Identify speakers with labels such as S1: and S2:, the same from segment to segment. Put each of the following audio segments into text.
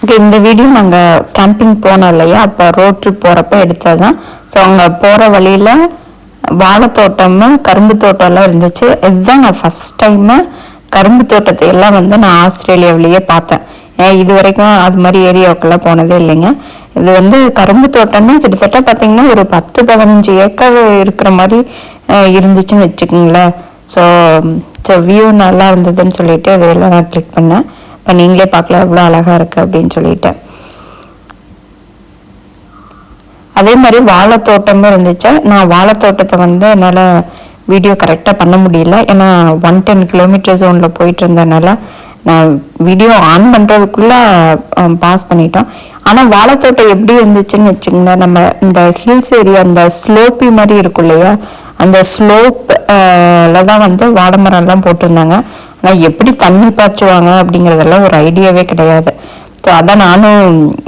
S1: Okay, இந்த video நாங்கள் camping போனோம் இல்லையா, அப்போ ரோட் ட்ரிப் போகிறப்ப எடுத்தது தான். ஸோ அங்கே போகிற வழியில் வாழைத்தோட்டமும் கரும்பு தோட்டம்லாம் இருந்துச்சு. இதுதான் நான் ஃபஸ்ட் டைமு கரும்பு தோட்டத்தை எல்லாம் வந்து நான் ஆஸ்திரேலியாவிலேயே பார்த்தேன். இது வரைக்கும் அது மாதிரி ஏரியாவுக்கெல்லாம் போனதே இல்லைங்க. இது வந்து கரும்பு தோட்டம்னா கிட்டத்தட்ட பார்த்தீங்கன்னா ஒரு 10-15 ஏக்கர் இருக்கிற மாதிரி இருந்துச்சுன்னு வச்சுக்கோங்களேன். ஸோ வியூ நல்லா இருந்ததுன்னு சொல்லிட்டு அதெல்லாம் நான் கிளிக் பண்ணேன். இப்போ நீங்களே பார்க்கல எவ்வளோ அழகாக இருக்குது அப்படின்னு சொல்லிட்டேன். அதே மாதிரி வாழைத்தோட்டமும் இருந்துச்சு. நான் வாழைத்தோட்டத்தை வந்து என்னால் வீடியோ கரெக்டாக பண்ண முடியல, ஏன்னா 110 கிலோமீட்டர் ஜோனில் போயிட்டு இருந்ததுனால நான் வீடியோ ஆன் பண்ணுறதுக்குள்ளே பாஸ் பண்ணிட்டோம். ஆனால் வாழைத்தோட்டம் எப்படி இருந்துச்சுன்னு வச்சுங்களேன், நம்ம இந்த ஹில்ஸ் ஏரியா அந்த ஸ்லோப்பி மாதிரி இருக்கும் இல்லையா, அந்த ஸ்லோப்பில் தான் வந்து வாழை மரம்லாம் போட்டிருந்தாங்க. ஆனால் எப்படி தண்ணி பாய்ச்சுவாங்க அப்படிங்கிறதெல்லாம் ஒரு ஐடியாவே கிடையாது. ஸோ அதான் நானும்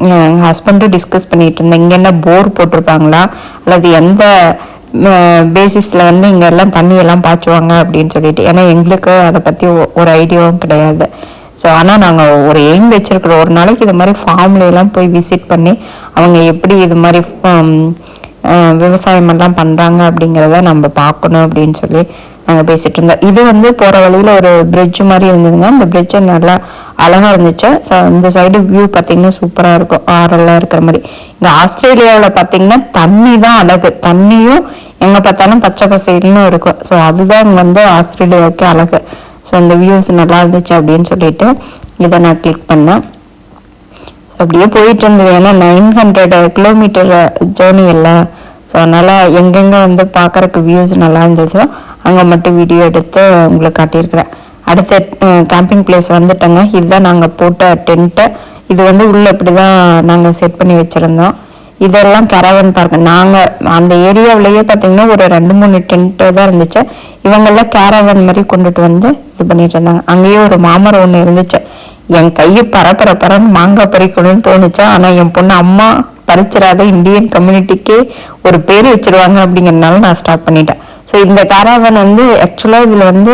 S1: எங்கள் ஹஸ்பண்டும் டிஸ்கஸ் பண்ணிட்டு இருந்தேன், இங்கே என்ன போர் போட்டிருப்பாங்களா அல்லது எந்த பேசிஸில் வந்து இங்கே எல்லாம் தண்ணியெல்லாம் பாய்ச்சுவாங்க அப்படின்னு சொல்லிட்டு. ஏன்னா எங்களுக்கு அதை பற்றி ஒரு ஐடியாவும் கிடையாது. ஸோ ஆனால் நாங்கள் ஒரு எய்ம் வச்சுருக்குறோம், ஒரு நாளைக்கு இது மாதிரி ஃபார்ம்லாம் போய் விசிட் பண்ணி அவங்க எப்படி இது மாதிரி விவசாயமெல்லாம் பண்ணுறாங்க அப்படிங்கிறத நம்ம பார்க்கணும் அப்படின்னு சொல்லி நாங்கள் பேசிகிட்டு இருந்தோம். இது வந்து போகிற வழியில் ஒரு பிரிட்ஜ் மாதிரி இருந்ததுங்க. அந்த பிரிட்ஜை நல்லா அழகாக இருந்துச்சு. ஸோ இந்த சைடு வியூ பார்த்திங்கன்னா சூப்பராக இருக்கும், ஆறெல்லாம் இருக்கிற மாதிரி. இங்கே ஆஸ்திரேலியாவில் பார்த்திங்கன்னா தண்ணி தான் அழகு, தண்ணியும் எங்கே பார்த்தாலும் பச்சை பசைல்னு இருக்கும். ஸோ அதுதான் இங்கே வந்து ஆஸ்திரேலியாவுக்கு அழகு. ஸோ இந்த வியூஸ் நல்லா இருந்துச்சு அப்படின்னு சொல்லிட்டு இதை நான் கிளிக் பண்ணேன். அப்படியே போயிட்டு இருந்தது, ஏன்னா 900 கிலோமீட்டர் ஜேர்னி எல்லாம். ஸோ அதனால் எங்கெங்கே வந்து பார்க்குறக்கு வியூஸ் நல்லா இருந்ததோ அங்கே மட்டும் வீடியோ எடுத்து உங்களுக்கு காட்டியிருக்கிறேன். அடுத்த கேம்பிங் பிளேஸ் வந்துட்டேங்க. இதுதான் நாங்கள் போட்ட டென்ட்டு. இது வந்து உள்ளே இப்படி தான் நாங்கள் செட் பண்ணி வச்சுருந்தோம். இதெல்லாம் கேரவன் பார்க்க நாங்கள் அந்த ஏரியாவிலேயே பார்த்தீங்கன்னா ஒரு 2-3 டென்ட்டு தான் இருந்துச்சு. இவங்கெல்லாம் கேரவன் மாதிரி கொண்டுட்டு வந்து இது பண்ணிட்டு இருந்தாங்க. அங்கேயே ஒரு மாமரம் ஒன்று இருந்துச்சு. என் கையை பரப்பரன்னு மாங்காய் பறிக்கணும்னு தோணுச்சா, ஆனால் என் பொண்ணு அம்மா பறிச்சிடாத, இந்தியன் கம்யூனிட்டிக்கே ஒரு பேர் வச்சிருவாங்க அப்படிங்கிறதுனால நான் ஸ்டாப் பண்ணிட்டேன். ஸோ இந்த கேரவன் வந்து ஆக்சுவலாக இதில் வந்து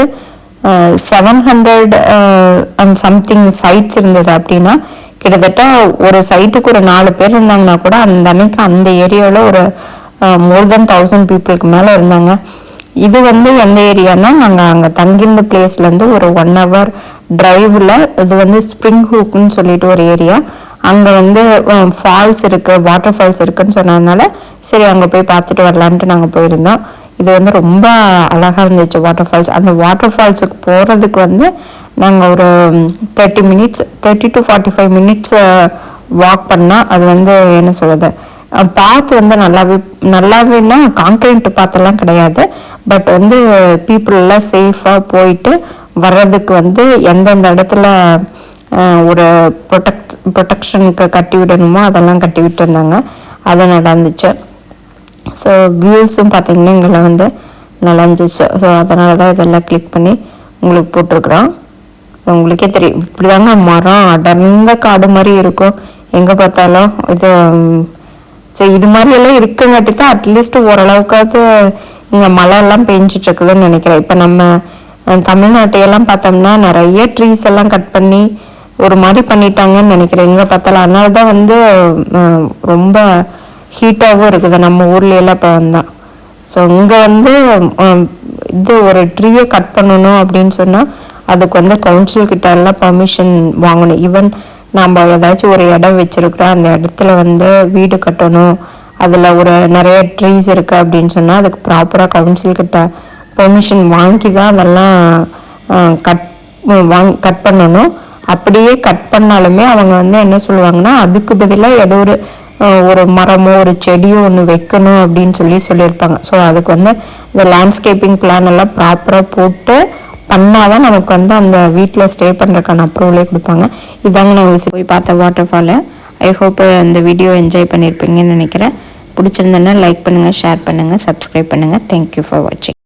S1: 700 அண்ட் சம்திங் சைட்ஸ் இருந்தது. அப்படின்னா கிட்டத்தட்ட ஒரு சைட்டுக்கு ஒரு 4 பேர் இருந்தாங்கன்னா கூட அந்த அன்னைக்கு அந்த ஏரியாவில் ஒரு மோர் தென் 1000 பீப்புளுக்கு மேலே இருந்தாங்க. இது வந்து எந்த ஏரியானா, நாங்கள் அங்கே தங்கியிருந்த பிளேஸ்லேருந்து ஒரு 1 hour டிரைவில் இது வந்து ஸ்ப்ரிங் ஹூக்னு சொல்லிட்டு ஒரு ஏரியா. அங்கே வந்து ஃபால்ஸ் இருக்குது, வாட்டர் ஃபால்ஸ் இருக்குதுன்னு சொன்னதுனால சரி அங்கே போய் பார்த்துட்டு வரலான்ட்டு நாங்கள் போயிருந்தோம். இது வந்து ரொம்ப அழகாக இருந்துச்சு வாட்டர் ஃபால்ஸ். அந்த வாட்டர் ஃபால்ஸுக்கு போகிறதுக்கு வந்து நாங்கள் ஒரு 30 to 45 மினிட்ஸ் வாக் பண்ணால் அது வந்து என்ன சொல்கிறது, பாத்து வந்து நல்லாவேன்னா கான்கிரீட் பாத்தெல்லாம் கிடையாது. பட் வந்து பீப்புள் எல்லாம் சேஃபாக போயிட்டு வர்றதுக்கு வந்து எந்தெந்த இடத்துல ஒரு ப்ரொடெக்ஷனுக்கு கட்டி விடணுமோ அதெல்லாம் கட்டி விட்டு இருந்தாங்க. அது நடந்துச்சு. ஸோ வியூஸும் பார்த்தீங்கன்னா எங்களை வந்து நல்லா இருந்துச்சு. ஸோ அதனால தான் இதெல்லாம் கிளிக் பண்ணி உங்களுக்கு போட்டிருக்குறோம். ஸோ உங்களுக்கே தெரியும், இப்படி தாங்க மரம் அடர்ந்த காடு மாதிரி இருக்கும் எங்கே பார்த்தாலும். ஸோ இது மாதிரியெல்லாம் இருக்குங்காட்டி தான் அட்லீஸ்ட் ஓரளவுக்காவது இங்கே மழையெல்லாம் பெஞ்சிட்டு இருக்குதுன்னு நினைக்கிறேன். இப்போ நம்ம தமிழ்நாட்டையெல்லாம் பார்த்தோம்னா நிறைய ட்ரீஸ் எல்லாம் கட் பண்ணி ஒரு மாதிரி பண்ணிட்டாங்கன்னு நினைக்கிறேன் எங்கே பார்த்தாலும். அதனால தான் வந்து ரொம்ப ஹீட்டாகவும் இருக்குது நம்ம ஊர்லையெல்லாம் இப்போ வந்தான். ஸோ இங்கே வந்து இது ஒரு ட்ரீயை கட் பண்ணணும் அப்படின்னு சொன்னால் அதுக்கு வந்து கவுன்சில்கிட்ட எல்லாம் பர்மிஷன் வாங்கணும். ஈவன் நம்ம ஏதாச்சும் ஒரு இடம் வச்சுருக்குறோம், அந்த இடத்துல வந்து வீடு கட்டணும், அதில் ஒரு நிறைய ட்ரீஸ் இருக்குது அப்படின்னு சொன்னால் அதுக்கு ப்ராப்பராக கவுன்சில்கிட்ட பெர்மிஷன் வாங்கி தான் அதெல்லாம் கட் பண்ணணும். அப்படியே கட் பண்ணாலுமே அவங்க வந்து என்ன சொல்லுவாங்கன்னா அதுக்கு பதிலாக ஏதோ ஒரு மரமோ ஒரு செடியோ ஒன்று வைக்கணும் அப்படின்னு சொல்லியிருப்பாங்க. ஸோ அதுக்கு வந்து இந்த லேண்ட்ஸ்கேப்பிங் பிளான் எல்லாம் ப்ராப்பராக போட்டு பண்ணாதான் நமக்கு வந்து அந்த வீட்டில் ஸ்டே பண்ணுறதுக்கான அப்ரூவலே கொடுப்பாங்க. இதாங்க நாங்கள் போய் பார்த்த வாட்டர் ஃபாலு. ஐ ஹோப் இந்த வீடியோ என்ஜாய் பண்ணியிருப்பீங்கன்னு நினைக்கிறேன். பிடிச்சிருந்தேன்னா லைக் பண்ணுங்கள், ஷேர் பண்ணுங்கள், சப்ஸ்கிரைப் பண்ணுங்கள். தேங்க்யூ ஃபார் வாட்சிங்.